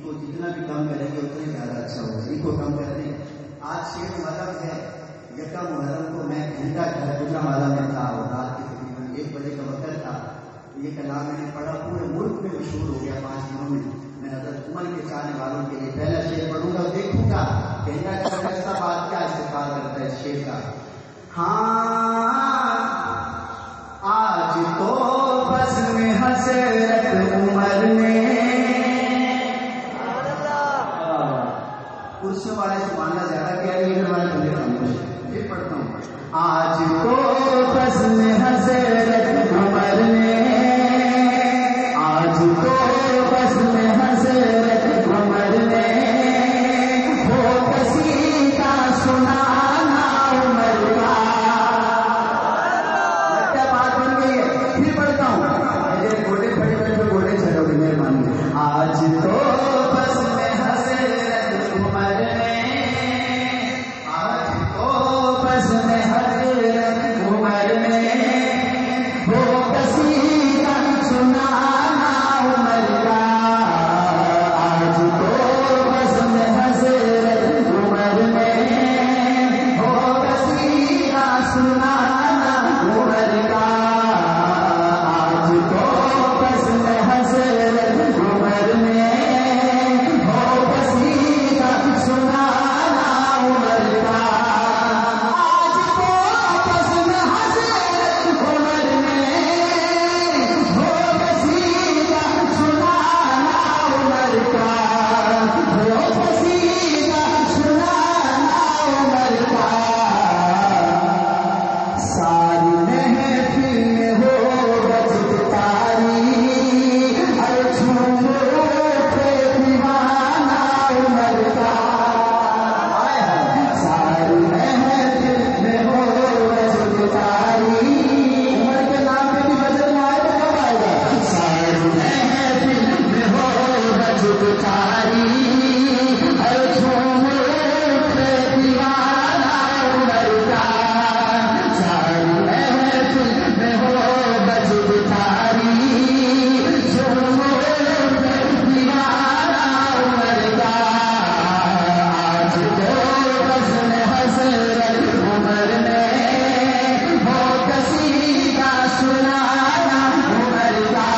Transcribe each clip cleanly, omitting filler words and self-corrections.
کو جتنا بھی کم کریں گے اتنا ہی زیادہ اچھا ہوگا. ان کو کم کر دیں. آج 6 محرم ہے. یکم محرم کو میں گھنٹہ گجرا والا میں تھا اور رات کے تقریباً 1 بجے کا وقت تھا. یہ کلام میں نے پڑھا, پورے ملک میں مشہور ہو گیا 5 دنوں میں. میں حضرت عمر کے چاہنے والوں کے لیے پہلا شعر پڑھوں گا, دیکھوں گا گھنٹہ کا ایسا بات کیا استفاد کرتا ہے اس شعر کا. ہاں آج تو بس میں حسرت عمر نے کرسیوں والے سبحانہ زیادہ کیا لیڈر والے بندے خاموش. پھر پڑھتا ہوں. آج تو بس میں حسرت عمر نے, آج تو بس میں حسرت عمر نے وہ کسی کا سنانا عمر کا. کیا بات بن گئی ہے. پھر پڑھتا ہوں. میرے گوڑے کھڑے کر کے گوڑے چلو گے مہربانی. آج تو بس میں حسرت عمر نے, آج تو بس میں حسرت عمر نے وہ کسی کا سنانا عمر کا. آج تو بس میں حسرت عمر نے وہ کسی کا سنانا عمر کا. آج تو بس میں حسرت عمر نے وہ کسی کا سنانا عمر کا. آج تو بس میں حسرت عمر نے وہ کسی کا سنانا عمر کا, وہ کسی کا سنانا عمر کا. ساری محفل میں ہو بجت تاری, ہر جھوم اٹھے دیوانہ عمر کا. ساری محفل میں ہو بجت تاری, عمر کے نام پہ بھی بجٹ آئے تو کب آئے گا. ساری محفل میں ہو بجت تاری, ہر جھوم اٹھے دیوانہ عمر کا. ساری محفل میں ہو بجت تاری, جھوم اٹھے دیوانہ عمر کا. آج تو بس میں حسرت عمر نے وہ کسی کا سنانا عمر کا.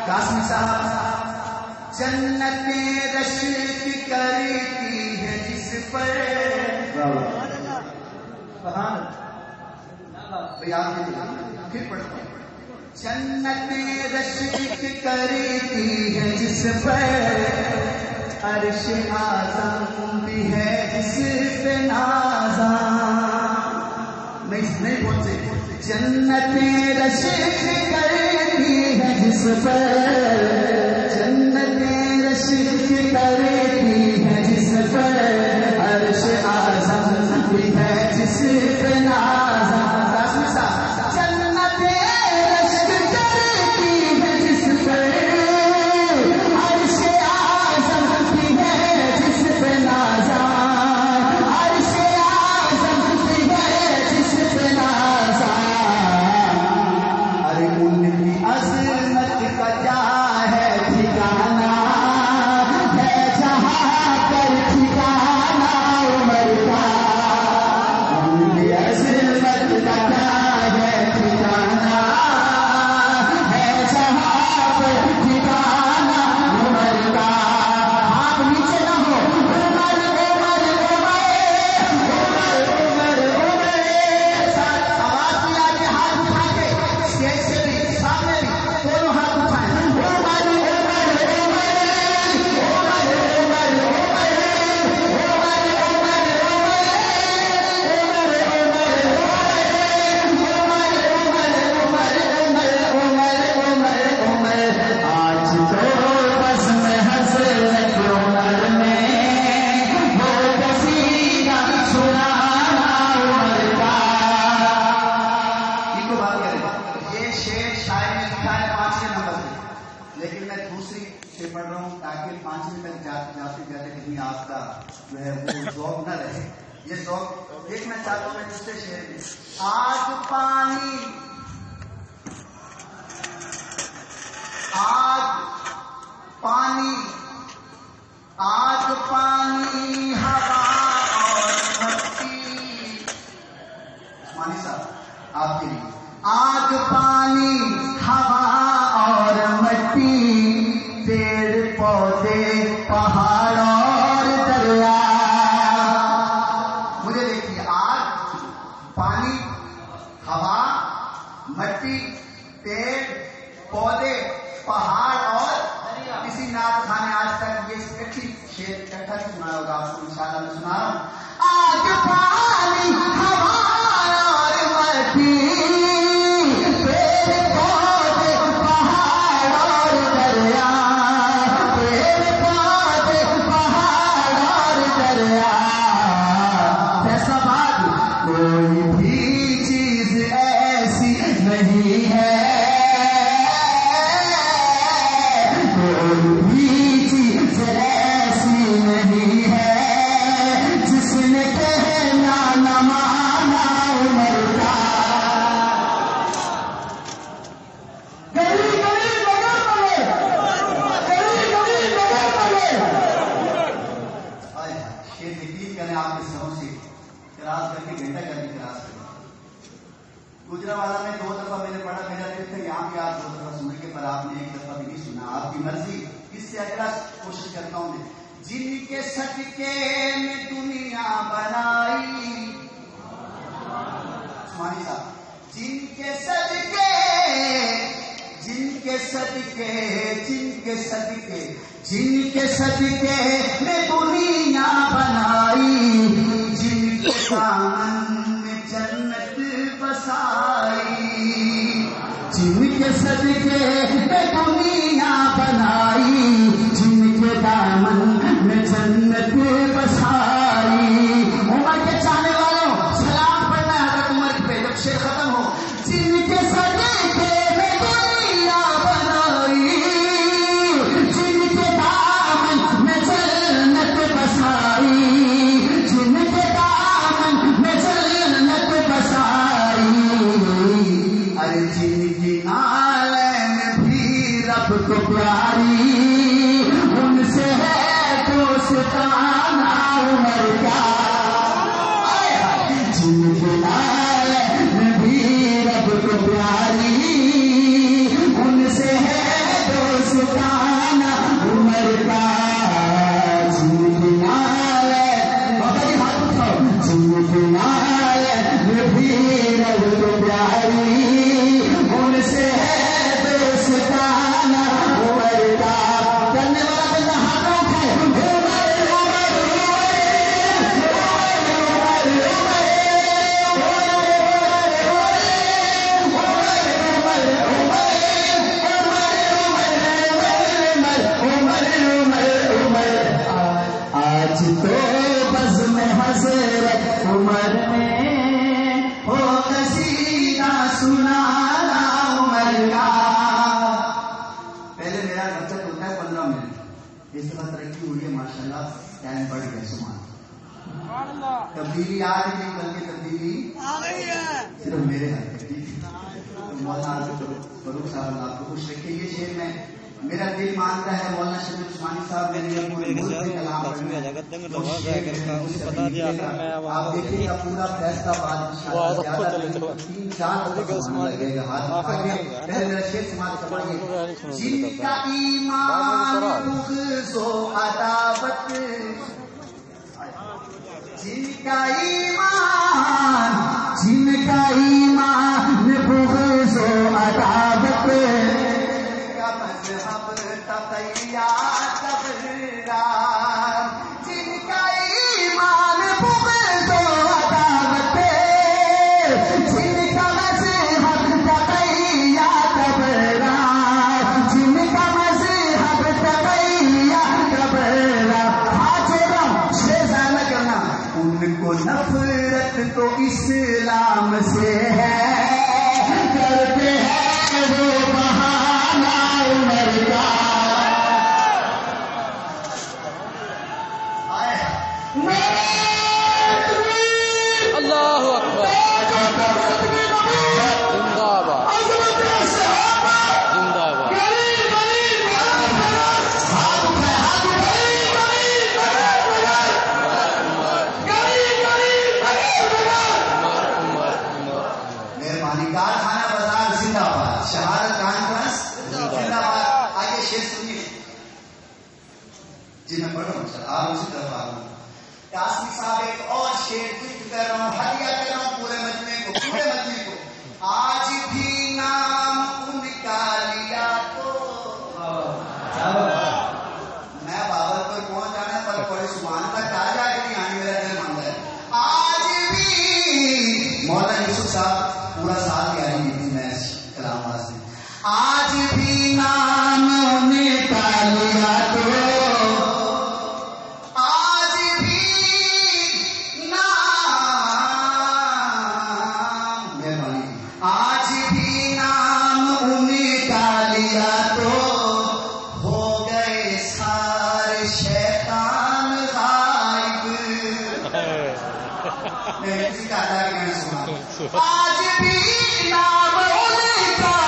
قاسم صاحب, جنت رشک کرتی ہے جس پر, پھر پڑھتا ہوں. جنت رشک کرتی ہے جس پر, عرش اعظم بھی ہے جس پہ نازاں. نہیں پہنچے. جنت رشک کرتی ہے جس پر, جنت رشک کرتی ہے جس پر, عرش اعظم بھی ہے جس پہ نازاں. جنت رشک کرتی ہے جس پر, عرش اعظم بھی ہے جس پہ نازاں. عرش اعظم بھی ہے جس پہ نازاں. ارے ان کی عظمت کا کیا ہے ٹھکانا, ہے جہاں پر ٹھکانا عمر کا. ان کی عظمت کا کیا ہے ٹھکانا, ہے جہاں پر ٹھکانا عمر کا. آپ نیچے نہ ہو. عمر عمر عمر عمر عمر. آواز بھی آگے ہاتھ اٹھا کے, اسٹیج سے بھی سامنے بھی دونوں ہاتھ اٹھائیں. عمر عمر عمر عمر عمر عمر آج تو بس میں حسرت عمر نے وہ کسی کا سنانا عمر کا. ان کو بات کریں. یہ شعر شاعر نے لکھا ہے 5 نمبر پہ, لیکن میں دوسری سے پڑھ رہا ہوں تاکہ 5 تک جاتے جاتے کہیں آپ کا جو ہے وہ ذوق نہ رہے. یہ ذوق دیکھنا چاہتا ہوں میں دوسرے شعر میں. آج پانی ہوگا آپ کو انشاءاللہ میں سنا رہا ہوں. آگ پانی ہوا اور مٹی پیڑ پودے پہاڑ اور دریا پیڑ پودے پہاڑ اور دریا ایسا بات کوئی بھی چیز ایسی نہیں ہے کوئی بھی چیز ایسی نہیں ہے جس نے کہنا نہ مانا عمر کا گلی گلی مگر مگر گلی گلی مگر مگر شیر یقین کریں آپ کے سروں سے کراس کر کے گھنٹہ کر کے کراس کریں. گجرانوالہ میں 2 دفعہ میں نے پڑھا میرا دل تھا یہاں بھی آپ 2 دفعہ سنیں گے پر آپ نے 1 دفعہ بھی نہیں سنا. آپ کی مرضی اس سے اگلا کوشش کرتا ہوں میں. جن کے صدقے میں دنیا بنائی عثمانی صاحب جن کے صدقے جن کے صدقے جن کے صدقے جن کے صدقے میں دنیا بنائی جن کے دامن میں جنت بسائی جن کے صدقے میں دنیا بنائی جن کے دامن میں جنت بسائی. عمر کے چاہنے والوں سلام پڑھنا ہے حضرت عمر پہ جب شعر ختم ہو. جن کے صدقے میں دنیا بنائی جن کے دامن میں جنت بسائی جن کے دامن میں جنت بسائی. ارے جن کی نالین بھی رب کو پیاری ان سے ہے دوستانہ عمر کا. جن کی نالین بھی رب کو پیاری ان سے ہے دوستانہ عمر کا. جن کی نالین بابا جی ہاتھ اٹھاؤ. جن کی نالین بھی رب کو پیاری ان سے ہے دوستانہ عمر کا. کرنے والا بندہ ہاتھ اٹھائے. آج تو بزم حضرت عمر میں ہو قصیدہ سنانا عمر کا. پہلے میرا بچت ہوتا ہے 15 منٹ. اس طرح ترقی ہوئی ہے ماشاءاللہ ٹائم بڑھ گیا. سبحان تبدیلی آ رہی نہیں بلکہ تبدیلی صرف میرے ہاتھ ہے. مولانا فروخ صاحب اللہ کو خوش رکھے. یہ شعر میں میرا دل مانتا ہے مولانا شبیر عثمانی صاحب میرے لیے پورے ملک میں کلام پڑھنا ہے. آپ دیکھیں گا پورا فیصلہ باد 3-4 لگے گا. ہاتھ پہلے میرا شعر سماعت فرمائیے. جن کا ایمان بغض و عداوت جن کا ایمان بغض و عداوت کا مذہب تقیہ تبرار. جن کا ایمان بغض و عداوت جن کا مذہب تقیہ تبرار جن کا مذہب تقیہ تبرار. شیزانہ کرنا ان کو نفرت تو اسلام سے ہے کرتے ہیں وہ بہانہ عمر کا. اللہ اکبر. زندہ باد زندہ باد. کارخانہ بازار زندہ باد. شہادت کانفرنس زندہ باد. آگے شعر سنیے جی میں پڑھ رہا ہوں. سر آپ اسی طرف آ رہا ہوں. قاسمی صاحب ایک اور شعر گفت کر رہا ہوں ہدیہ کر رہا ہوں پورے مجمع کو. آج بھی نام ان کا لیا تو میں بابر پر پہنچ جانا پر بڑے سبحان اللہ میں کسی کا اللہ کے گانا سنا آج بھی نام ان کا